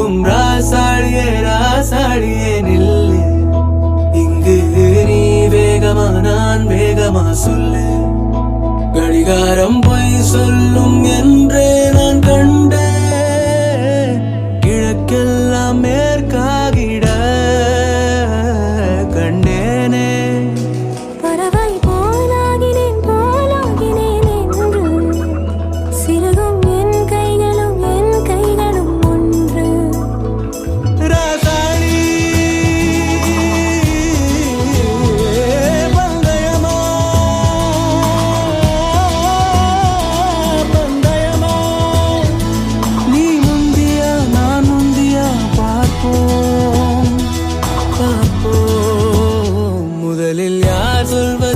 இருக்கும் ராசாடியே ராசாடியே நில்லு. இங்கு நீ வேகமா நான் வேகமா சொல்லு. கடிகாரம் பொய் சொல்லும் என்றே நான் கண்டேன். கிழக்கெல்லாம் மேற்காகிட கண்டேனே. பறவை போலாகினேன் போலாகினேன் என்று சிறுகும் என் கைகளும் ஒன்று. ராசாடி பந்தயமா பந்தயமா, நீ முந்தியா நான் முந்தியா பார்ப்போம் பார்ப்போம். முதலில் யார் சொல்வது